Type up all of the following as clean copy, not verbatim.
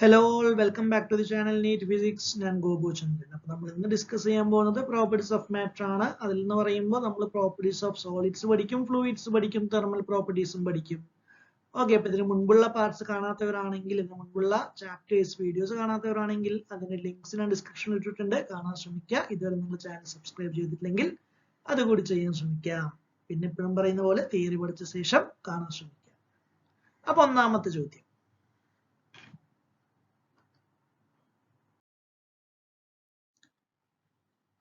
Hello all, welcome back to the channel NEET Physics. ഞാൻ ഗോപു ചന്ദ്രൻ. അപ്പോൾ നമ്മൾ ഇന്ന് ഡിസ്കസ് ചെയ്യാൻ പോകുന്നത് പ്രോപ്പർട്ടീസ് ഓഫ് മാറ്റർ ആണ്. അതിൽ നിന്ന് പറയുമ്പോൾ നമ്മൾ പ്രോപ്പർട്ടീസ് ഓഫ് സോളിഡ്സ് പഠിക്കും, ഫ്ലൂയിഡ്സ് പഠിക്കും, തെർമൽ പ്രോപ്പർട്ടീസും പഠിക്കും. ഓക്കെ, അപ്പോൾ ഇതിന് മുൻപുള്ള പാർട്സ് കാണാത്തവരാണെങ്കിൽ, ഇതിന് മുൻപുള്ള ചാപ്റ്റേഴ്സ് വീഡിയോസ് കാണാത്തവരാണെങ്കിൽ അതിന്റെ ലിങ്ക്സ് ഞാൻ ഡിസ്ക്രിപ്ഷനിൽ ഇട്ടിട്ടുണ്ട്, കാണാൻ ശ്രമിക്കുക. ഇതുവരെ നിങ്ങൾ ചാനൽ സബ്സ്ക്രൈബ് ചെയ്തിട്ടില്ലെങ്കിൽ അതുകൂടി ചെയ്യാൻ ശ്രമിക്കുക. പിന്നെ ഇപ്പോഴും പറയുന്ന പോലെ തിയറി പഠിച്ച ശേഷം കാണാൻ ശ്രമിക്കുക. അപ്പോൾ ഒന്നാമത്തെ ചോദ്യം,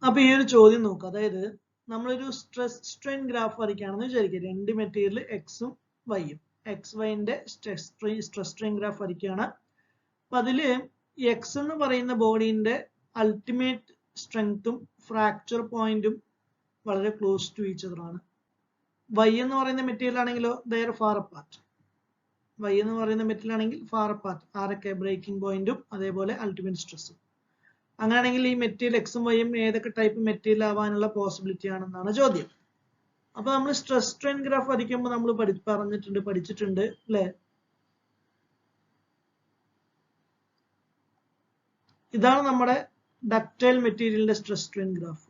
അപ്പൊ ഈ ഒരു ചോദ്യം നോക്കുക. അതായത് നമ്മളൊരു സ്ട്രെസ് സ്ട്രെയിൻ ഗ്രാഫ് വരയ്ക്കുകയാണെന്ന് വിചാരിക്കുക. രണ്ട് മെറ്റീരിയൽ എക്സും വൈയും, എക്സ് വൈന്റെ സ്ട്രെസ് സ്ട്രെയിൻ ഗ്രാഫ് വരയ്ക്കുകയാണ്. അപ്പൊ അതില് എക്സ് എന്ന് പറയുന്ന ബോഡീന്റെ അൾട്ടിമേറ്റ് സ്ട്രെങ്ത്തും ഫ്രാക്ചർ പോയിന്റും വളരെ ക്ലോസ് ടു ഈച്ച് അതർ ആണ്. വൈ എന്ന് പറയുന്ന മെറ്റീരിയൽ ആണെങ്കിലോ ദയർ ഫാർ അപ്പാർട്ട്. വൈ എന്ന് പറയുന്ന മെറ്റീരിയൽ ആണെങ്കിൽ ഫാർ അപ്പാർട്ട്. ആരൊക്കെ? ബ്രേക്കിംഗ് പോയിന്റും അതേപോലെ അൾട്ടിമേറ്റ് സ്ട്രെസ്സും. അങ്ങനെയാണെങ്കിൽ ഈ മെറ്റീരിയൽ എക്സും വൈയും ഏതൊക്കെ ടൈപ്പ് മെറ്റീരിയൽ ആവാനുള്ള പോസിബിലിറ്റി ആണെന്നാണ് ചോദ്യം. അപ്പൊ നമ്മൾ സ്ട്രെസ് സ്ട്രെയിൻ ഗ്രാഫ് വരയ്ക്കുമ്പോൾ നമ്മൾ പഠിച്ചിട്ടുണ്ട് അല്ലെ? ഇതാണ് നമ്മുടെ ഡക്റ്റൈൽ മെറ്റീരിയലിന്റെ സ്ട്രെസ് സ്ട്രെയിൻ ഗ്രാഫ്.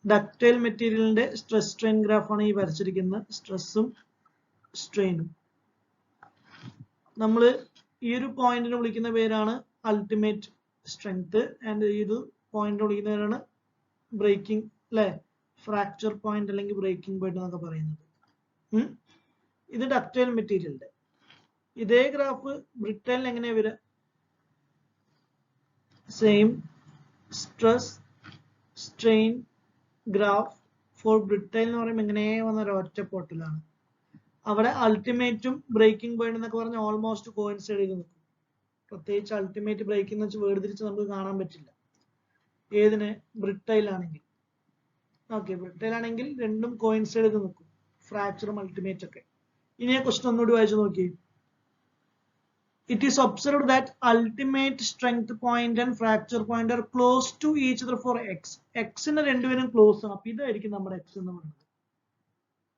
ഡക്റ്റൈൽ മെറ്റീരിയലിന്റെ സ്ട്രെസ് സ്ട്രെയിൻ ഗ്രാഫാണ് ഈ വരച്ചിരിക്കുന്നത്. സ്ട്രെസ്സും സ്ട്രെയിനും. നമ്മൾ ഈ ഒരു പോയിന്റിനെ വിളിക്കുന്ന പേരാണ് അൾട്ടിമേറ്റ് സ്ട്രെങ്ത്, ആൻഡ് ഈ ഒരു പോയിന്റ് വിളിക്കുന്ന പേരാണ് ബ്രേക്കിംഗ് അല്ലെ, ഫ്രാക്ചർ പോയിന്റ് അല്ലെങ്കിൽ ബ്രേക്കിംഗ് പോയിന്റ് എന്നൊക്കെ പറയുന്നത്. ഇത് ഡക്റ്റൈൽ മെറ്റീരിയലിന്റെ. ഇതേ ഗ്രാഫ് ബ്രിട്ടൈലിന് എങ്ങനെയാ വരിക? Same stress strain graph for brittle എന്ന് പറയുമ്പോൾ എങ്ങനെ വന്ന ഒരൊറ്റ പോർട്ടിലാണ്. അവിടെ അൾട്ടിമേറ്റും ബ്രേക്കിംഗ് പോയിന്റ് എന്നൊക്കെ പറഞ്ഞ ഓൾമോസ്റ്റ് കോയിൻസൈഡ് ചെയ്ത് നിൽക്കും. പ്രത്യേകിച്ച് അൾട്ടിമേറ്റ് ബ്രേക്കിംഗ് എന്ന് വെച്ച് വേർതിരിച്ച് നമുക്ക് കാണാൻ പറ്റില്ല. ഏതിന്? ബ്രിട്ടൈൽ ആണെങ്കിൽ. ഓക്കെ, ബ്രിട്ടൈൽ ആണെങ്കിൽ രണ്ടും കോയിൻസൈഡ് ചെയ്ത് നിൽക്കും, ഫ്രാക്ചറും അൾട്ടിമേറ്റ് ഒക്കെ. ഇനി ആ ക്വസ്റ്റൻ ഒന്നുകൂടി വായിച്ചു നോക്കി. It is observed that ultimate strength point and fracture point are close to each other for x. X ന് രണ്ടുപേരും ക്ലോസ് ആണ്. അപ്പൊ ഇതായിരിക്കും നമ്മുടെ x എന്ന് പറയുന്നത്.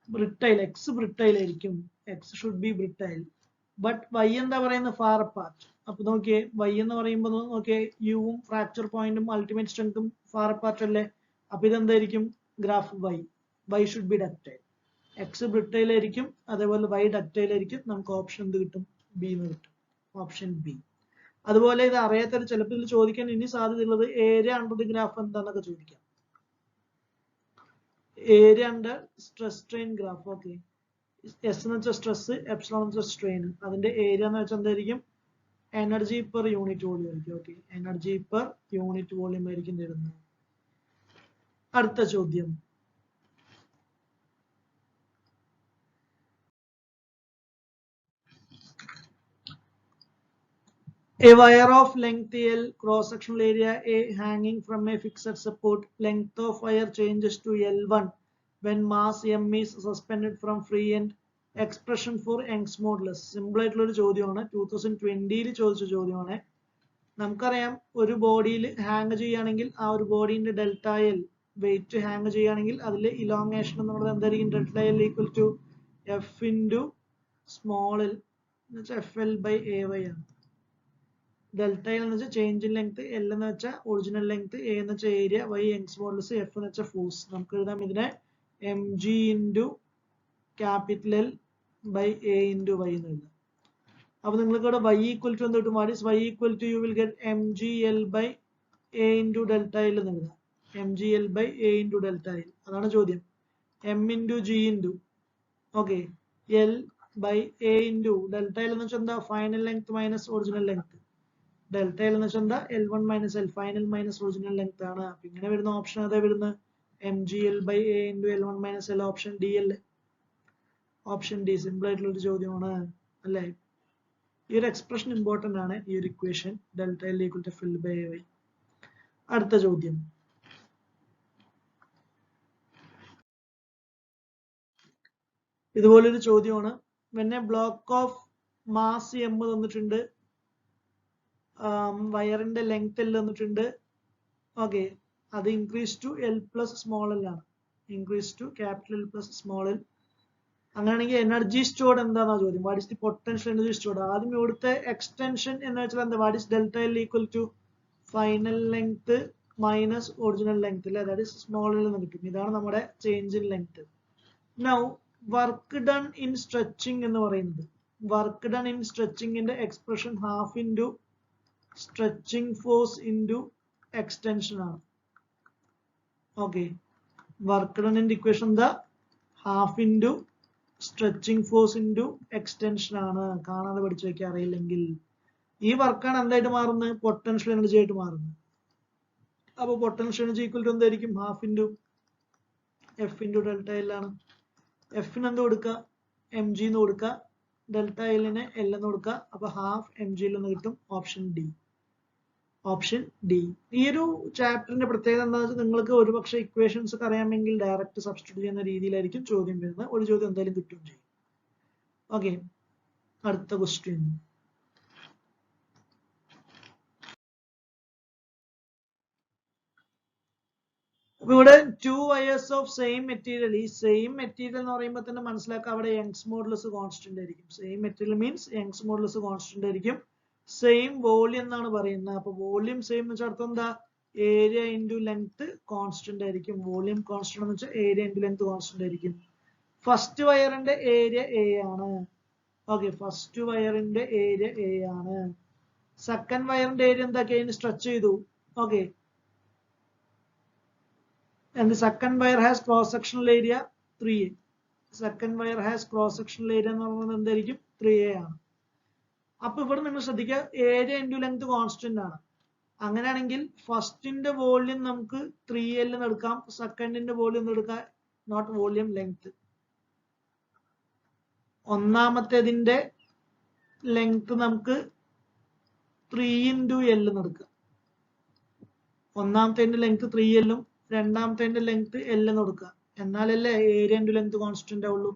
ബ്രിട്ടൈൽ, എക്സ് ബ്രിട്ടൈൽ ആയിരിക്കും. X should be brittle. But Y എന്താ പറയുന്നത്? Far apart. അപ്പൊ നോക്കിയേ, വൈ എന്ന് പറയുമ്പോൾ നോക്കിയേ, യുവും ഫ്രാക്ചർ പോയിന്റും അൾട്ടിമേറ്റ് സ്ട്രെങ്തും ഫാർ അപ്പാർട്ട് അല്ലേ? അപ്പൊ ഇതെന്തായിരിക്കും? Graph Y. Y should be ductile. X brittle ആയിരിക്കും, അതേപോലെ വൈ ഡക്റ്റൈൽ ആയിരിക്കും. നമുക്ക് ഓപ്ഷൻ എന്ത് കിട്ടും? ബി എന്ന് കിട്ടും. Option B. അതുപോലെ ഇത് അറിയാത്തൊരു ചിലപ്പോൾ ഇതിൽ ചോദിക്കാൻ ഇനി സാധ്യതയുള്ളത് ഏരിയ അണ്ടർ ദി ഗ്രാഫ് എന്താന്നൊക്കെ ചോദിക്കാം. Area under stress strain graph. Okay, S എന്ന് വെച്ചാൽ സ്ട്രെസ്, എപ്സിലോൺ എന്ന് വെച്ചാൽ സ്ട്രെയിൻ. അതിന്റെ ഏരിയ എന്ന് വെച്ചാൽ എന്തായിരിക്കും? എനർജി പെർ യൂണിറ്റ് വോളിയം ആയിരിക്കും. Okay, energy per unit volume ആയിരിക്കും തരുന്നത്. അടുത്ത ചോദ്യം, a wire of length L, cross sectional area A, hanging from a fixed support. Length of wire changes to L1 when mass M is suspended from free end. Expression for Young's modulus. Simple ആയിട്ടുള്ള ഒരു ചോദ്യമാണ്. 2020 ചോദിച്ച ചോദ്യമാണ്. നമുക്കറിയാം, ഒരു ബോഡിയിൽ hang ചെയ്യുകയാണെങ്കിൽ ആ ഒരു ബോഡിന്റെ ഡെൽറ്റ എൽ വെയിറ്റ് ഹാങ് ചെയ്യുകയാണെങ്കിൽ അതിൽ ഇലോങ്ങേഷൻ എന്നുള്ളത് എന്തായിരിക്കും? Delta L equal to F into small L എന്ന് വെച്ചാൽ F L by A Y ആണ്. ഡെൽറ്റ എൽ എന്ന് വെച്ചാൽ ചേഞ്ച് ഇൻ ലെങ്ത്, എൽ എന്ന് വെച്ചാൽ ഒറിജിനൽ ലെങ്ത്, എ എന്ന് വെച്ചാൽ area, Y Young's modulus, F എന്ന് വെച്ചാൽ ഫോഴ്സ്. നമുക്ക് എഴുതാം ഇതിനെ M G into capital L by A into Y എന്ന് എഴുതാം. അപ്പൊ നിങ്ങൾക്ക് ഇവിടെ വൈ ഈക്വൽ ടു എന്ത് കിട്ടും? What is Y equal to? You will get M G L by A into delta L എന്ന് എഴുതാം. M G L by A into delta L. അതാണ് ചോദ്യം. M into G into okay L by A into delta L എന്ന് വെച്ചാൽ എന്താ? Final length minus original length. Delta L എന്ന് വെച്ചാൽ എന്താ? L one minus L, final minus original length ആണ്. അപ്പൊ ഇങ്ങനെ വരുന്ന ഓപ്ഷൻ ഏതാ വരുന്നത്? M G L by A into L one minus L. Option D അല്ലേ? Option D. സിമ്പിൾ ആയിട്ടുള്ള ഒരു ചോദ്യമാണ് അല്ലേ? ഈ ഒരു എക്സ്പ്രഷൻ ഇമ്പോർട്ടന്റ് ആണ്, ഈ ഒരു equation delta L equal to F L by A Y. അടുത്ത ചോദ്യം, ഇതുപോലൊരു ചോദ്യമാണ്. when a block of mass m തന്നിട്ടുണ്ട്, വയറിന്റെ ലെങ്ത് എൽ തന്നിട്ടുണ്ട്. ഓക്കെ, അത് increase to L plus small L ആണ്. Increase to capital L plus small L. അങ്ങനെയാണെങ്കിൽ എനർജി സ്റ്റോർഡ് എന്താണെന്നാ ചോദ്യം. What is the potential energy stored? ആദ്യം ഇവിടുത്തെ എക്സ്റ്റൻഷൻ എന്ന് വെച്ചാൽ എന്താ? What is delta L equal to final length minus original length അല്ലെ? ദാറ്റ് ഇസ് സ്മോൾ എൽ എന്ന് കിട്ടും. ഇതാണ് നമ്മുടെ change in length. Now work done in stretching എന്ന് പറയുന്നത്, വർക്ക് ഡൺ ഇൻ സ്ട്രെച്ചിങ്ങിന്റെ expression half into stretching force into extension ആണ്. Okay, work done in equation എന്താ? Half into stretching force into extension ആണ്. കാണാതെ പഠിച്ചു വെക്കാൻ അറിയില്ലെങ്കിൽ ഈ വർക്കാണ് എന്തായിട്ട് മാറുന്നത്? പൊട്ടൻഷ്യൽ എനർജി ആയിട്ട് മാറുന്നത്. അപ്പൊ പൊട്ടൻഷ്യൽ എനർജി ഈക്വൽ ടു എന്തായിരിക്കും? Half into F into delta L ആണ്. എഫിന് എന്ത് കൊടുക്കുക? എം ജി എന്ന് കൊടുക്കുക. ഡെൽറ്റ എല്ലിന് എൽ എന്ന് കൊടുക്കുക. അപ്പൊ ഹാഫ് എം ജി എന്ന് കിട്ടും. Option D. Option D. ഈ ഒരു ചാപ്റ്ററിന്റെ പ്രത്യേകത എന്താണെന്ന് വെച്ചാൽ നിങ്ങൾക്ക് ഒരുപക്ഷെ ഇക്വേഷൻസ് ഒക്കെ അറിയാമെങ്കിൽ ഡയറക്റ്റ് സബ്സ്റ്റിറ്റ്യൂട്ട് ചെയ്യുന്ന രീതിയിലായിരിക്കും ചോദ്യം വരുന്നത്. ഒരു ചോദ്യം എന്തായാലും കിട്ടും ചെയ്യും. ഓക്കെ, അടുത്ത ക്വസ്റ്റ്യൻ. അപ്പൊ ഇവിടെ 2 wires ഓഫ് സെയിം മെറ്റീരിയൽ. ഈ സെയിം മെറ്റീരിയൽ എന്ന് പറയുമ്പോൾ തന്നെ മനസ്സിലാക്കുക അവിടെ യങ്സ് മോഡുലസ് കോൺസ്റ്റന്റ് ആയിരിക്കും. Same material means Young's modulus constant ആയിരിക്കും. സെയിം വോളിയം എന്നാണ് പറയുന്നത്. അപ്പൊ വോളിയം സെയിം എന്ന് വെച്ചാൽ അർത്ഥം എന്താ? ഏരിയ ഇൻറ്റു ലെങ്ത് കോൺസ്റ്റന്റ് ആയിരിക്കും. വോളിയം കോൺസ്റ്റന്റ് എന്ന് വെച്ചാൽ ഏരിയ ഇൻറ്റു ലെങ്ത് കോൺസ്റ്റന്റ് ആയിരിക്കും. ഫസ്റ്റ് വയറിന്റെ ഏരിയ എ ആണ്. ഓക്കെ, ഫസ്റ്റ് വയറിന്റെ ഏരിയ എ ആണ്. സെക്കൻഡ് വയറിന്റെ ഏരിയ എന്താക്കി സ്ട്രെച്ച് ചെയ്തു. Okay, and the second wire has cross sectional area 3a. Second wire has cross sectional area എന്ന് പറയുന്നത് എന്തായിരിക്കും? 3a ആണ്. അപ്പൊ ഇവിടെ നിങ്ങൾ ശ്രദ്ധിക്കുക, ഏരിയ ഇൻറ്റു ലെങ്ത് കോൺസ്റ്റന്റ് ആണ്. അങ്ങനെയാണെങ്കിൽ ഫസ്റ്റിന്റെ വോള്യൂം നമുക്ക് 3l എന്ന് എടുക്കാം, സെക്കൻഡിന്റെ വോള്യൂം എടുക്കാം, നോട്ട് വോള്യൂം, ലെങ്ത്. ഒന്നാമത്തേതിന്റെ ലെങ്ത് നമുക്ക് 3 into l എന്ന് എടുക്കാം. ഒന്നാമത്തേതിന്റെ ലെങ്ത് 3l ഉം രണ്ടാമത്തെ ലെങ്ത് എൽ എന്ന് കൊടുക്കുക. എന്നാലല്ലേ ഏരിയ ഇൻറ്റു ലെങ്ത് കോൺസ്റ്റന്റ് ആവുള്ളൂ.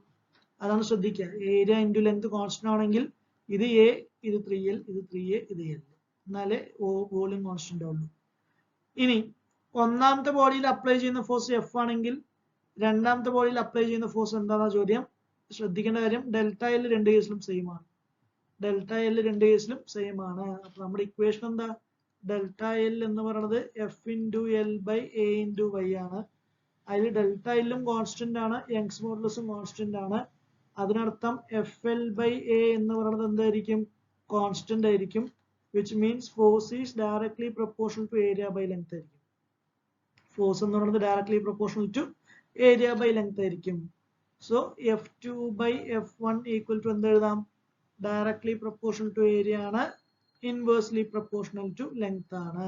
അതാണ് ശ്രദ്ധിക്കുക. ഏരിയ ഇൻറ്റു ലെങ്ത് കോൺസ്റ്റന്റ് ആണെങ്കിൽ ഇത് എ, ഇത് 3l, ഇത് 3a, ഇത് l. എന്നാലേ വോളിയം കോൺസ്റ്റന്റ് ആവുള്ളൂ. ഇനി ഒന്നാമത്തെ ബോഡിയിൽ അപ്ലൈ ചെയ്യുന്ന ഫോഴ്സ് എഫ് ആണെങ്കിൽ രണ്ടാമത്തെ ബോഡിയിൽ അപ്ലൈ ചെയ്യുന്ന ഫോഴ്സ് എന്താണെന്ന ചോദ്യം. ശ്രദ്ധിക്കേണ്ട കാര്യം ഡെൽറ്റ എൽ രണ്ട് കേസിലും സെയിം ആണ്. ഡെൽറ്റ എൽ രണ്ട് കേസിലും സെയിം ആണ്. അപ്പൊ നമ്മുടെ ഇക്വേഷൻ എന്താ? ഡെൽറ്റ എൽ എന്ന് പറയുന്നത് F into L by A into Y ആണ്. അതിൽ ഡെൽറ്റ എല്ലും കോൺസ്റ്റന്റ് ആണ്, യങ്സ് മോഡുലസും കോൺസ്റ്റന്റ് ആണ്. അതിനർത്ഥം എഫ് എൽ ബൈ എ എന്ന് പറയുന്നത് എന്തായിരിക്കും? കോൺസ്റ്റന്റ് ആയിരിക്കും. Which means force is directly proportional to area by length ആയിരിക്കും. ഫോഴ്സ് എന്ന് പറയുന്നത് directly proportional to area by length ആയിരിക്കും. So F2 by F1 equal to എന്ത് എഴുതാം? ഡയറക്ട്ലി പ്രൊപ്പോർഷണൽ ടു ഏരിയ ആണ്, ഇൻവേഴ്സ്ലി പ്രൊപ്പോർഷണൽ ടു ലെങ്ത് ആണ്.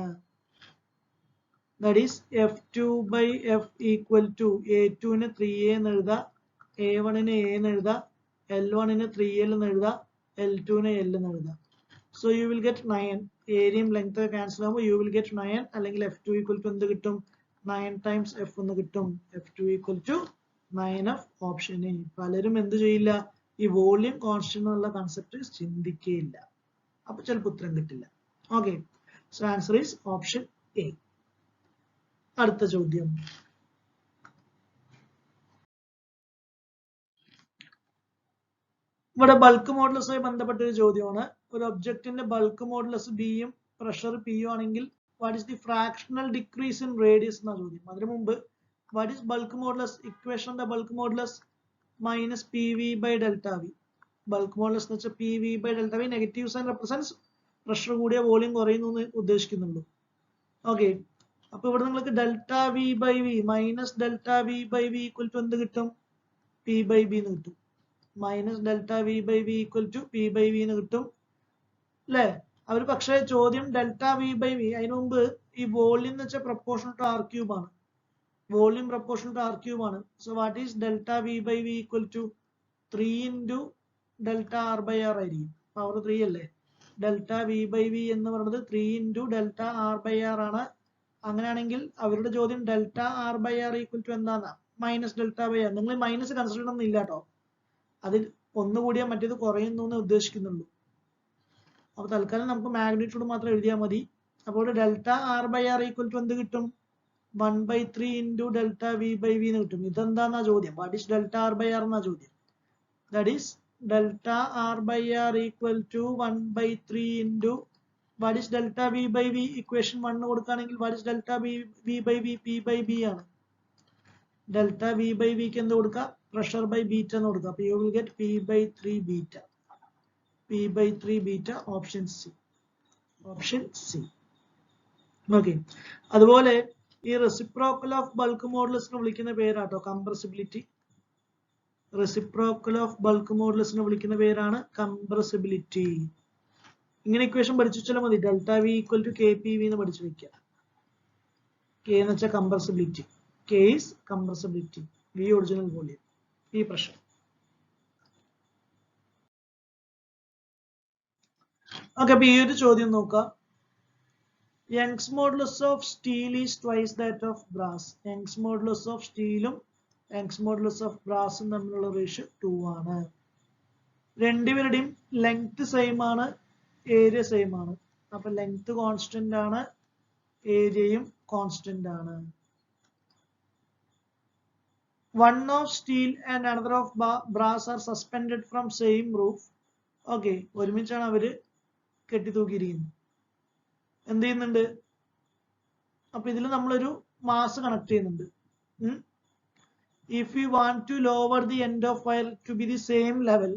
That is F2 by F equal to A2 ന് 3a എന്ന് എഴുതാം, A1 ന് a എന്ന് എഴുതാം, L1 ന് 3l എന്ന് എഴുതാം, L2 ന് l എന്ന് എഴുതാം. So you will get 9. ഏരിയയും ലെങ്ത് ക്യാൻസൽ ആകുമ്പോൾ യു വിൽ ഗെറ്റ് 9. അല്ലെങ്കിൽ F2 ഈക്വൽ ടു എന്ത് കിട്ടും? 9 times F എന്ന് കിട്ടും. F2 equal to 9F. Option A. പലരും എന്ത് ചെയ്യില്ല? ഈ വോളിയം കോൺസ്റ്റന്റ് എന്നുള്ള കൺസെപ്റ്റ് ചിന്തിക്കുകയില്ല. അപ്പൊ ചിലപ്പോൾ ഉത്തരം കിട്ടില്ല. Okay, so answer is option A. അടുത്ത ചോദ്യം. ഇവിടെ ബൾക്ക് മോഡുലസുമായി ബന്ധപ്പെട്ട ഒരു ചോദ്യമാണ്. ഒരു ഒബ്ജക്റ്റിന്റെ ബൾക്ക് മോഡുലസ് ബിയും പ്രഷർ പിയും ആണെങ്കിൽ what is the fractional decrease in radius എന്ന ചോദ്യം. അതിനു മുമ്പ് what is bulk modulus? Equation the bulk modulus minus P V by delta V. Bulk modulus എന്ന് വെച്ചാൽ P V by delta V. Negative sign represents pressure കൂടിയ volume കുറയുന്നു എന്ന് ഉദ്ദേശിക്കുന്നുള്ളൂ. ഓക്കെ, അപ്പൊ ഇവിടെ നിങ്ങൾക്ക് delta V by V minus delta V by V equal to എന്ത് കിട്ടും? പി ബൈ ബി എന്ന് കിട്ടും. Minus delta V by V equal to P by V എന്ന് കിട്ടും അല്ലെ? അവർ പക്ഷേ ചോദ്യം ഡെൽറ്റ വി ബൈ വി, അതിനു മുമ്പ് ഈ വോളിയം എന്ന് വെച്ചാൽ പ്രൊപ്പോർഷണൽ ടു ആർ ക്യൂബ് ആണ്. Volume proportional to R cube ആണ്. So what is delta V by V equal to 3 into delta R by R ആയിരിക്കും. പവർ 3 അല്ലേ? ഡെൽറ്റ വി ബൈ വി എന്ന് പറയുന്നത് 3 into delta R by R ആണ്. അങ്ങനെയാണെങ്കിൽ അവരുടെ ചോദ്യം delta R by R equal to എന്താന്നാ? Minus delta by R. നിങ്ങൾ മൈനസ് കൺസിഡർ ചെയ്യണമെന്ന് ഇല്ല കേട്ടോ. അതിൽ ഒന്നുകൂടിയാൽ മറ്റേത് കുറയുന്നു എന്ന് ഉദ്ദേശിക്കുന്നുള്ളൂ. അപ്പൊ തൽക്കാലം നമുക്ക് മാഗ്നിറ്റ്യൂഡ് മാത്രം എഴുതിയാൽ മതി. അപ്പോൾ delta R by R equal to എന്ത് കിട്ടും? 1/3 into delta V by V എന്ന് കിട്ടും. ഇതെന്താന്നാ ചോദ്യം. What is delta R by R എന്നാ ചോദ്യം. that is delta r by r equal to 1 by 3 into what is delta v by v equation 1 കൊടുക്കുകയാണെങ്കിൽ what is delta v by v p by b ആണ് delta v by v ക്ക് എന്ത് കൊടുക്കുക pressure by beta എന്ന് കൊടുക്കുക അപ്പോൾ you will get p by 3 beta p by 3 beta option c okay അതുപോലെ ഈ reciprocal of bulk modulus നെ വിളിക്കുന്ന പേരാട്ടോ compressibility reciprocal of bulk modulus നെ വിളിക്കുന്ന പേരാണ് compressibility ഇങ്ങനെ ഇക്വേഷൻ പഠിച്ചു വെച്ചാൽ മതി delta V equal to K P V എന്ന് പഠിച്ചു വെക്കുക കെ എന്ന് വെച്ചാൽ compressibility K is compressibility V original volume ഈ പ്രശ്നം ഓക്കെ അപ്പൊ ഈ ഒരു ചോദ്യം നോക്കാം Young's modulus of steel is twice that of brass Young's modulus of സ്റ്റീലും യങ്സ് മോഡുലസ് ഓഫ് ബ്രാസും തമ്മിലുള്ള റേഷ്യോ 2 ആണ് രണ്ടുപേരുടെയും ലെങ്ത് സെയിം ആണ് ഏരിയ സെയിം ആണ് അപ്പൊ ലെങ്ത് കോൺസ്റ്റന്റ് ആണ് ഏരിയയും കോൺസ്റ്റന്റ് ആണ് one of steel and another of brass are suspended from same roof okay ഒരുമിച്ചാണ് അവര് കെട്ടി തൂക്കിയിരിക്കുന്നത് എന്ത് ചെയ്യുന്നുണ്ട് അപ്പൊ ഇതിൽ നമ്മളൊരു മാസ് കണക്ട് ചെയ്യുന്നുണ്ട് if we want to lower the end of wire to be the same level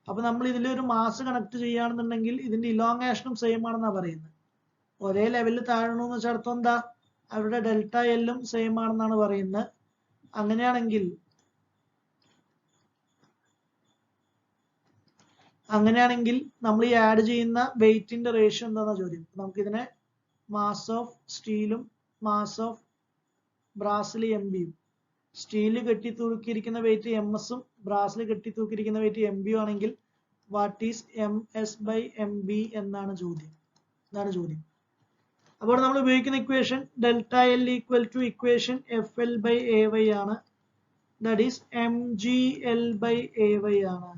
അപ്പോൾ നമ്മൾ ഇതിൽ ഒരു മാസ് കണക്ട് ചെയ്യുകയാണെന്നുണ്ടെങ്കിൽ ഇതിന്റെ ഇലോങ്ങേഷനും സെയിം ആണെന്നാണ് പറയുന്നത് ഒരേ ലെവലിൽ താഴണമെന്ന് വെച്ചാൽ അർത്ഥം എന്താ അവരുടെ ഡെൽറ്റ എല്ലും സെയിം ആണെന്നാണ് പറയുന്നത് അങ്ങനെയാണെങ്കിൽ നമ്മൾ ഈ ആഡ് ചെയ്യുന്ന വെയിറ്റിന്റെ റേഷ്യോ എന്താണെന്ന ചോദ്യം നമുക്ക് ഇതിനെ മാസ് ഓഫ് സ്റ്റീലും മാസ് ഓഫ് ബ്രാസിൽ എം ബിയും സ്റ്റീല് കെട്ടി തൂക്കിയിരിക്കുന്ന വെയിറ്റ് എം എസും ബ്രാസിൽ കെട്ടി തൂക്കിയിരിക്കുന്ന വെയിറ്റ് എം ബിയും ആണെങ്കിൽ what is M S by M B എന്നാണ് ചോദ്യം അപ്പോൾ നമ്മൾ ഉപയോഗിക്കുന്ന equation delta L equal to equation F L by A Y ആണ് that is M G L by A Y ആണ്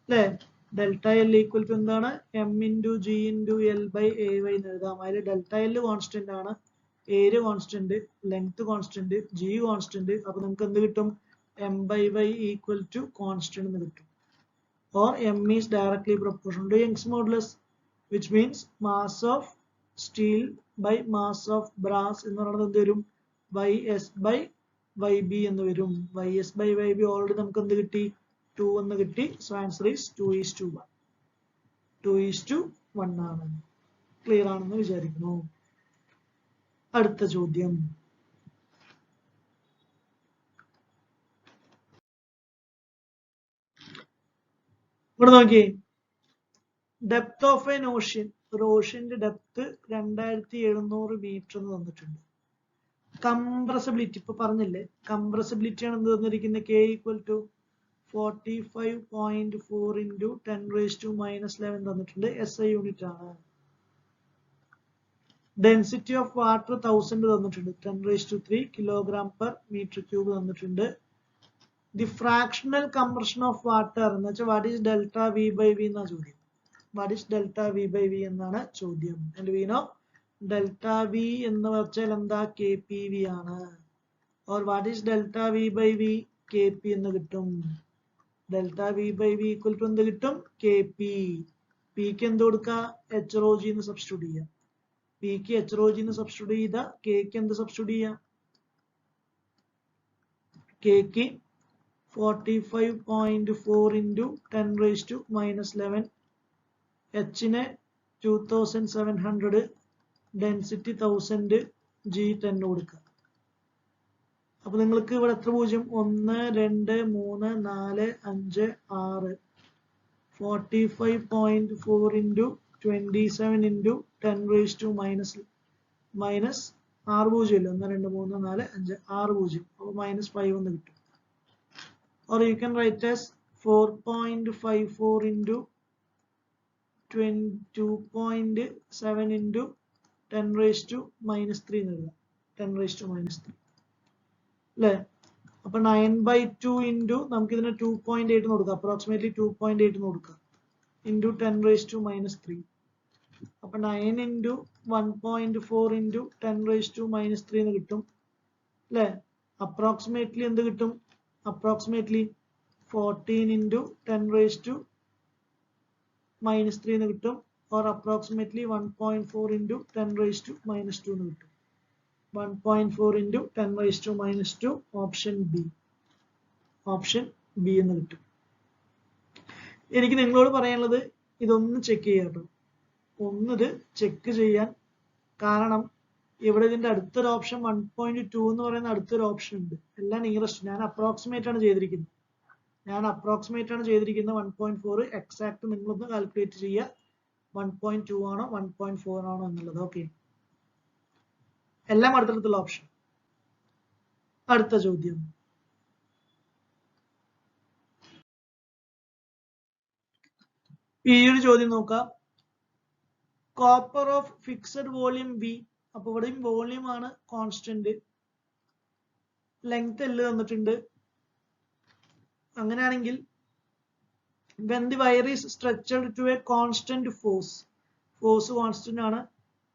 അല്ലേ ഡെൽറ്റ എൽ ഈക്വൽ ടു എന്താണ് M into G into L by A Y എന്ന് എഴുതാം അതിൽ delta L constant ആണ് area constant length constant G constant അപ്പൊ നമുക്ക് എന്ത് കിട്ടും M by Y equal to constant എന്ന് കിട്ടും or m is directly proportional to Young's modulus which means mass of steel by mass of brass എന്ന് പറയുന്നത് എന്ത് വരും ys by yb എന്ന് വരും ys by yb ഓൾറെഡി നമുക്ക് എന്ത് കിട്ടി 2 എന്ന് കിട്ടി so answer is 2:1 ആണ് ക്ലിയർ ആണെന്ന് വിചാരിക്കുന്നു അടുത്ത ചോദ്യം ഇവിടെ നോക്കി ഡെപ്ത് ഓഫ് എൻ ഓഷ്യൻ ഒരു ഓഷ്യന്റെ ഡെപ്ത് 2700 മീറ്റർ എന്ന് തന്നിട്ടുണ്ട് കംപ്രസിബിലിറ്റി ഇപ്പൊ പറഞ്ഞില്ലേ കംപ്രസിബിലിറ്റി ആണ് എന്ത് തന്നിരിക്കുന്നത് കെ ഈക്വൽ ടു 45.4 into 10⁻⁻11 തന്നിട്ടുണ്ട് SI യൂണിറ്റ് ആണ് ഡെൻസിറ്റി ഓഫ് വാട്ടർ 1000 തന്നിട്ടുണ്ട് 10⁻³ കിലോഗ്രാം പെർ മീറ്റർ ക്യൂബ് തന്നിട്ടുണ്ട് the fractional compression of water എന്ന് വെച്ചാൽ what is delta V by V എന്നാണ് ചോദ്യം what is delta V by V എന്നാണ് ചോദ്യം and we know delta V എന്ന് വെച്ചാൽ എന്താ കെ പി വി ആണ് or what is delta V by V K P എന്ന് കിട്ടും delta V by V equal to എന്ത് കിട്ടും കെ പി പിക്ക് എന്ത് കൊടുക്കുക എച്ച് റോ ജി എന്ന് സബ്സ്റ്റിറ്റ്യൂട്ട് ചെയ്യാം പിക്ക് എച്ച് റോ ജി എന്ന് സബ്സ്റ്റിറ്റ്യൂട്ട് ചെയ്ത കെക്ക് എന്ത് സബ്സ്റ്റിറ്റ്യൂട്ട് ചെയ്യാം കെക്ക് 45.4 into 10⁻⁻11 എച്ചിനെ 2700 ഡെൻസിറ്റി 1000 ജി 10 കൊടുക്കുക അപ്പൊ നിങ്ങൾക്ക് ഇവിടെ എത്ര പൂജ്യം 1 2 3 4 5 6 45.4 into 27 into 10⁻⁻6 പൂജ്യം ഇല്ല 1 2 3 4 5 6 പൂജ്യം അപ്പൊ -5 എന്ന് കിട്ടും or you can write as 4.54 into 2.7 into 10⁻⁻3 എന്ന് എഴുതാം 10⁻⁻3 അല്ലേ അപ്പൊ 9/2 into നമുക്ക് ഇതിനെ 2.8 എന്ന് കൊടുക്കാം അപ്രോക്സിമേറ്റ്ലി 2.8 എന്ന് കൊടുക്കാം into 10⁻⁻3 അപ്പൊ 9 into 1.4 into 10⁻⁻3 എന്ന് കിട്ടും അല്ലേ അപ്രോക്സിമേറ്റ്ലി എന്ത് കിട്ടും approximately 14 into 10 raised to minus 3 എന്ന് കിട്ടും. or approximately 1.4 into 10 raised to minus 2 എന്ന് കിട്ടും. 1.4 into 10 raised to minus 2 option B. Option B എന്ന് കിട്ടും. എനിക്ക് നിങ്ങളോട് പറയാനുള്ളത് ഇതൊന്ന് ചെക്ക് ചെയ്യാം കേട്ടോ. ഒന്നിത് ചെക്ക് ചെയ്യാൻ. കാരണം ഇവിടെ ഇതിന്റെ അടുത്തൊരു ഓപ്ഷൻ 1.2 എന്ന് പറയുന്ന അടുത്തൊരു ഓപ്ഷൻ ഉണ്ട്. എല്ലാം നിയറസ്റ്റ്. ഞാൻ അപ്രോക്സിമേറ്റ് ആണ് ചെയ്തിരിക്കുന്നത്. 1.4 എക്സാക്ട് നിങ്ങളൊന്ന് കാൽക്കുലേറ്റ് ചെയ്യുക. 1.2 ആണോ 1.4 ആണോ എന്നുള്ളത്. ഓക്കെ, എല്ലാം അടുത്തടുത്തുള്ള ഓപ്ഷൻ. അടുത്ത ചോദ്യം. ഈ ഒരു ചോദ്യം നോക്കാം. Copper of fixed volume V. അപ്പൊ ഇവിടെയും വോളിയം ആണ് കോൺസ്റ്റന്റ്. ലെങ്ത് എൽ തന്നിട്ടുണ്ട്. അങ്ങനെയാണെങ്കിൽ when the wire is stretched to a constant force, force constant ആണ്,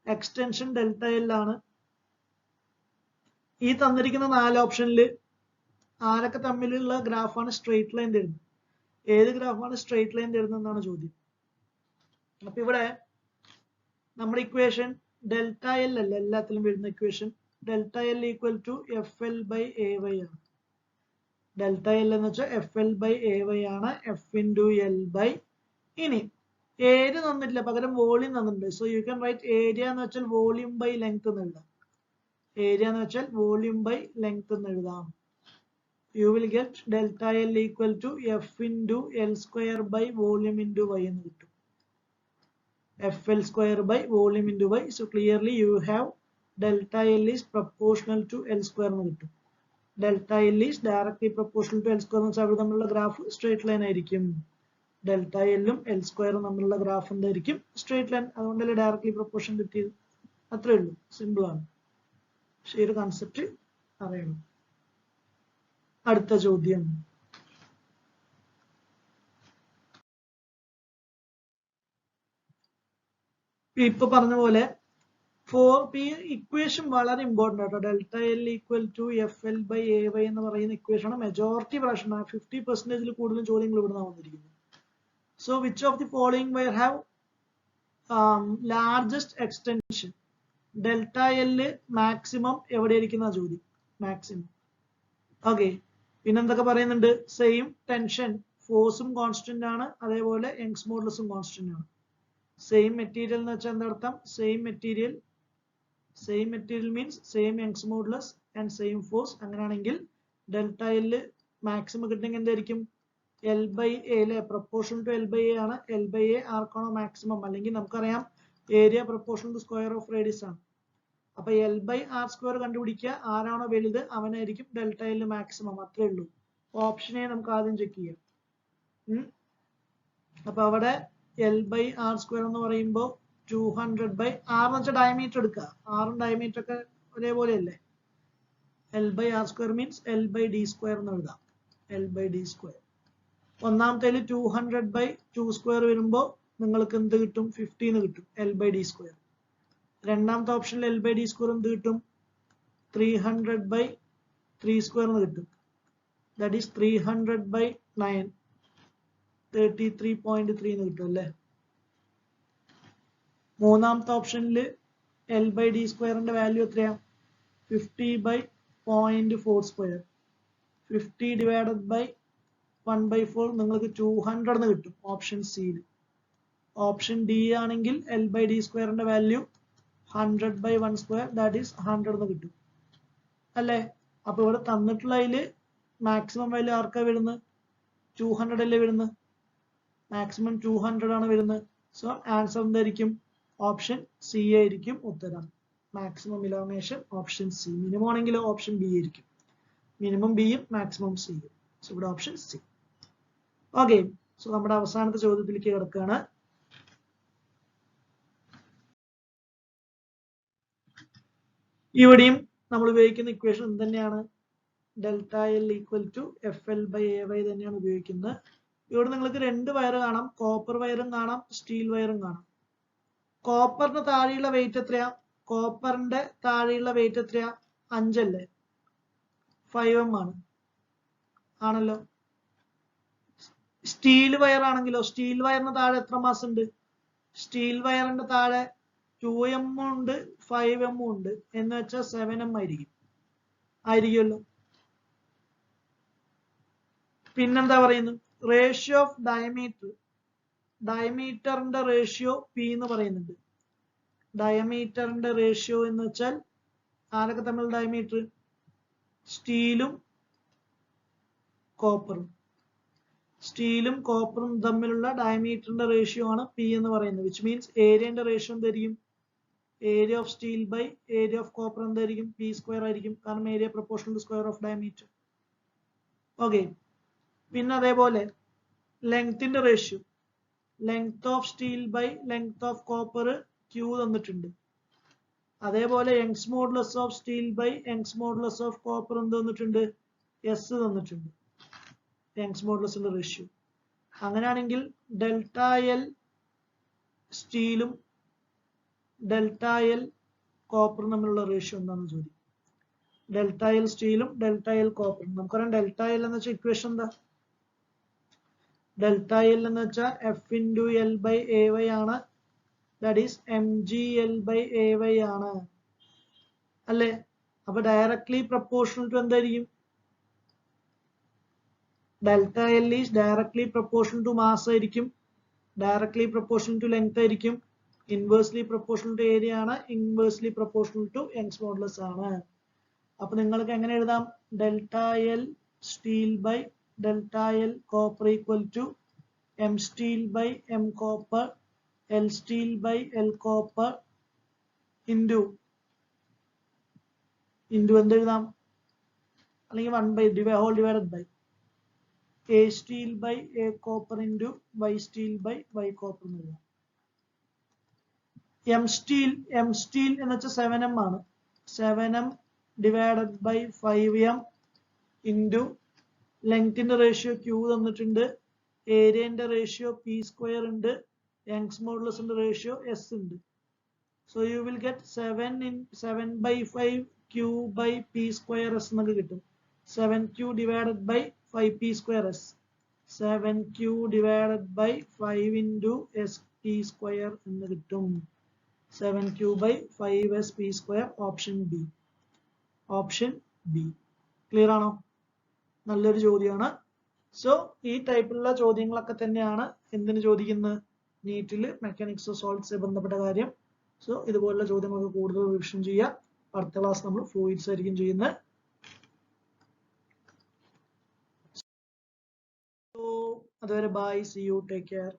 extension delta L ആണ്. ഈ തന്നിരിക്കുന്ന 4 ഓപ്ഷനിൽ ആരൊക്കെ തമ്മിലുള്ള ഗ്രാഫാണ് സ്ട്രെയിറ്റ് ലൈൻ തരുന്നത്? ഏത് ഗ്രാഫാണ് സ്ട്രെയിറ്റ് ലൈൻ തരുന്നതെന്നാണ് ചോദ്യം. അപ്പൊ ഇവിടെ നമ്മുടെ ഇക്വേഷൻ ഡെൽറ്റ എൽ അല്ല എല്ലാത്തിലും വരുന്ന equation. Delta L equal to F L by A Y ആണ്. ഡെൽറ്റ എൽ എന്ന് വെച്ചാൽ F L by A Y ആണ്. എഫ് ഇൻറ്റു എൽ ബൈ, ഇനി ഏരിയ തന്നിട്ടില്ല, പകരം വോളിയം തന്നിട്ടുണ്ട്. So you can write area എന്ന് വെച്ചാൽ വോളിയം ബൈ ലെങ്ത് എന്ന് എഴുതാം. ഏരിയ എന്ന് വെച്ചാൽ വോളിയം ബൈ ലെങ്ത് എന്ന് എഴുതാം. You will get delta L equal to F into L square by volume into Y എന്ന് കിട്ടും. F L square by volume into Y. So clearly you have delta L is proportional to L square എന്ന് കിട്ടും. Delta L is directly proportional to L square എന്ന് വെച്ചാൽ അവിടെ തമ്മിലുള്ള graph straight line ആയിരിക്കും. Delta എല്ലും എൽ സ്ക്വയറും തമ്മിലുള്ള ഗ്രാഫ് എന്തായിരിക്കും? Straight line. അതുകൊണ്ടല്ലേ ഡയറക്ട്ലി പ്രപ്പോർഷൻ കിട്ടിയത്. അത്രേ ഉള്ളൂ, സിമ്പിൾ ആണ്. പക്ഷേ ഈ ഒരു കൺസെപ്റ്റ് അറിയണം. അടുത്ത ചോദ്യം. ഇപ്പൊ പറഞ്ഞ പോലെ 4p ഇക്വേഷൻ വളരെ ഇമ്പോർട്ടന്റ് ആട്ടോ. Delta L equal to F L by A Y എന്ന് പറയുന്ന ഇക്വേഷൻ ആണ് മെജോറിറ്റി പ്രാവശ്യം 50% കൂടുതലും ചോദ്യങ്ങൾ ഇവിടുന്ന് വന്നിരിക്കുന്നത്. So which of the following wire have largest extension? Delta L maximum എവിടെ ഇരിക്കുന്ന ചോദ്യം? മാക്സിമം. ഓക്കെ, പിന്നെന്തൊക്കെ പറയുന്നുണ്ട്? സെയിം ടെൻഷൻ, ഫോഴ്സും കോൺസ്റ്റന്റ് ആണ്, അതേപോലെ യങ്സ് മോഡുലസും കോൺസ്റ്റന്റ് ആണ്. സെയിം മെറ്റീരിയൽ എന്ന് വെച്ചാൽ എന്താർത്ഥം? Same material. Same material means same Young's modulus and same force. അങ്ങനെയാണെങ്കിൽ ഡെൽറ്റ എൽ മാക്സിമം കിട്ടുമെങ്കിൽ എന്തായിരിക്കും? എൽ ബൈ എ അല്ലെ? Proportional to L by A ആണ്. എൽ ബൈ എ ആർക്കാണോ മാക്സിമം, അല്ലെങ്കിൽ നമുക്കറിയാം area proportional to square of radius ആണ്. അപ്പൊ എൽ ബൈ ആർ സ്ക്വയർ കണ്ടുപിടിക്കുക. ആരാണോ വലുത് അവനായിരിക്കും ഡെൽറ്റ എൽ മാക്സിമം. അത്രേ ഉള്ളൂ. ഓപ്ഷൻ എ നമുക്ക് ആദ്യം ചെക്ക് ചെയ്യാം. അപ്പൊ അവിടെ എൽ ബൈ ആർ സ്ക്വയർ എന്ന് പറയുമ്പോൾ 200 ബൈ ആർ എന്ന് വെച്ചാൽ ഡയമീറ്റർ എടുക്കുക. ആറും ഡയമീറ്റർ ഒക്കെ ഒരേപോലെ അല്ലേ? L by R square means L by D square എന്ന് എഴുതാം. L by D square. ഒന്നാമത്തേൽ 200 ബൈ 2 സ്ക്വയർ വരുമ്പോൾ നിങ്ങൾക്ക് എന്ത് കിട്ടും? 50 കിട്ടും. L by D square. രണ്ടാമത്തെ ഓപ്ഷനിൽ എൽ ബൈ ഡി സ്ക്വയർ എന്ത് കിട്ടും? 300 ബൈ 3 സ്ക്വയർ എന്ന് കിട്ടും. ദാറ്റ് ഈസ് 300 ബൈ 9, 33.3 എന്ന് കിട്ടും അല്ലേ? മൂന്നാമത്തെ ഓപ്ഷനിൽ എൽ ബൈ ഡി സ്ക്വയറിന്റെ വാല്യൂ എത്രയാ? 50 ബൈ 0.4 സ്ക്വയർ. 50 ഡിവൈഡഡ് ബൈ 1/4 നിങ്ങൾക്ക് 200 എന്ന് കിട്ടും ഓപ്ഷൻ സിയിൽ. ഓപ്ഷൻ ഡി ആണെങ്കിൽ എൽ ബൈ ഡി സ്ക്വയറിന്റെ value 100 by 1 square, that is 100 എന്ന് കിട്ടും അല്ലേ? അപ്പൊ ഇവിടെ തന്നിട്ടുള്ള അതില് മാക്സിമം വാല്യൂ ആർക്കാ വരുന്നത്? 200 അല്ലേ വരുന്നത്? മാക്സിമം 200 ആണ് വരുന്നത്. സോ ആൻസർ എന്തായിരിക്കും? ഓപ്ഷൻ സി ആയിരിക്കും ഉത്തരം. Maximum elongation option C. Minimum ആണെങ്കിലോ ഓപ്ഷൻ ബി ആയിരിക്കും. മിനിമം ബിയും മാക്സിമം സിയും. സോ ഇവിടെ ഓപ്ഷൻ സി. ഓക്കെ, സോ നമ്മുടെ അവസാനത്തെ ചോദ്യത്തിലേക്ക് കിടക്കുകയാണ്. ഇവിടെയും നമ്മൾ ഉപയോഗിക്കുന്ന ഇക്വേഷൻ എന്ത് തന്നെയാണ്? Delta L equal to F L by A Y തന്നെയാണ് ഉപയോഗിക്കുന്നത്. ഇവിടെ നിങ്ങൾക്ക് രണ്ട് വയർ കാണാം. കോപ്പർ വയറും കാണാം, സ്റ്റീൽ വയറും കാണാം. കോപ്പറിന് താഴെയുള്ള വെയിറ്റ് എത്രയാ? കോപ്പറിന്റെ താഴെയുള്ള വെയിറ്റ് എത്രയാ? 5 അല്ലേ? 5m ആണ്. ആണല്ലോ. സ്റ്റീൽ വയർ ആണെങ്കിലോ, സ്റ്റീൽ വയറിന് താഴെ എത്ര മാസ് ഉണ്ട്? സ്റ്റീൽ വയറിന്റെ താഴെ 2m ഉണ്ട് 5m ഉണ്ട് എന്ന് വെച്ചാൽ 7m ആയിരിക്കുമല്ലോ. പിന്നെന്താ പറയുന്നത്? റേഷ്യോ ഓഫ് ഡയമീറ്ററിന്റെ റേഷ്യോ പി എന്ന് പറയുന്നുണ്ട്. ഡയമീറ്ററിന്റെ റേഷ്യോ എന്ന് വെച്ചാൽ ആരൊക്കെ തമ്മിൽ ഡയമീറ്റർ? സ്റ്റീലും കോപ്പറും തമ്മിലുള്ള ഡയമീറ്ററിന്റെ റേഷ്യോ ആണ് പി എന്ന് പറയുന്നത്. വിച്ച് മീൻസ് ഏരിയന്റെ റേഷ്യോ എന്തായിരിക്കും? Area of steel by area of copper എന്തായിരിക്കും? പി സ്ക്വയർ ആയിരിക്കും. കാരണം area proportional to square of diameter. Okay. പിന്നെ അതേപോലെ ലെങ്ത്തിന്റെ ratio, length of steel by length of copper Q തന്നിട്ടുണ്ട്. അതേപോലെ Young's modulus of steel by Young's modulus of copper എന്ത് തന്നിട്ടുണ്ട്? എസ് തന്നിട്ടുണ്ട്. യങ്സ് മോഡുലസിന്റെ റേഷ്യോ. അങ്ങനെയാണെങ്കിൽ ഡെൽറ്റ എൽ സ്റ്റീലും ഡെൽറ്റ എൽ കോപ്പറും തമ്മിലുള്ള റേഷ്യോ എന്താണെന്ന് ചോദിക്കും. ഡെൽറ്റ എൽ സ്റ്റീലും ഡെൽറ്റ എൽ കോപ്പറും. നമുക്കറിയാം ഡെൽറ്റ എൽ എന്ന് വെച്ചാൽ ഇക്വേഷൻ എന്താ? ഡെൽറ്റ എൽ എന്ന് വെച്ചാൽ F into L by A Y ആണ്. ദാറ്റ് ഈസ് mg/L/AY ആണ് അല്ലേ? അപ്പൊ ഡയറക്ട്ലി പ്രൊപ്പോർഷണൽ ടു എന്തായിരിക്കും? Delta L is directly proportional to mass ആയിരിക്കും, ഡയറക്ട്ലി പ്രൊപ്പോർഷണൽ ടു ലെങ്ത് ആയിരിക്കും, ഇൻവേഴ്സ്ലി പ്രൊപ്പോർഷണൽ ടു ഏരിയ ആണ്, inversely proportional to Young's modulus ആണ്. അപ്പൊ നിങ്ങൾക്ക് എങ്ങനെ എഴുതാം? Delta L steel by delta L copper equal to m steel by m copper, L steel by L copper into എന്ത് എഴുതാം? അല്ലെങ്കിൽ 1 whole divided by A steel by A copper into Y steel by Y copper എന്ന് എഴുതാം. M steel എന്ന് വെച്ചാൽ 7m ആണ്. 7m divided by 5m into ലെങ്ത്തിന്റെ ratio Q തന്നിട്ടുണ്ട്, ഏരിയന്റെ റേഷ്യോ പി സ്ക്വയർ ഉണ്ട്, യങ്സ് മോഡുലസിന്റെ റേഷ്യോ എസ് ഉണ്ട്. So you will get 7/5 Q by P square S എന്നൊക്കെ കിട്ടും. 7Q divided by 5P square S. 7Q divided by 5 into SP square എന്ന് കിട്ടും. 7Q by 5SP square option B. Clear ആണോ? നല്ലൊരു ചോദ്യമാണ്. So ഈ ടൈപ്പിലുള്ള ചോദ്യങ്ങളൊക്കെ തന്നെയാണ് എന്തിനു ചോദിക്കുന്നത്? നീറ്റില് മെക്കാനിക്സ് സോളിഡ്സ് ബന്ധപ്പെട്ട കാര്യം. സോ ഇതുപോലുള്ള ചോദ്യങ്ങൾക്ക് കൂടുതൽ റിവിഷൻ ചെയ്യുക. അടുത്ത ക്ലാസ് നമ്മൾ ഫ്ലൂയിഡ്സ് ആയിരിക്കും ചെയ്യുന്നത്. സോ അതുവരെ bye, see you, take care.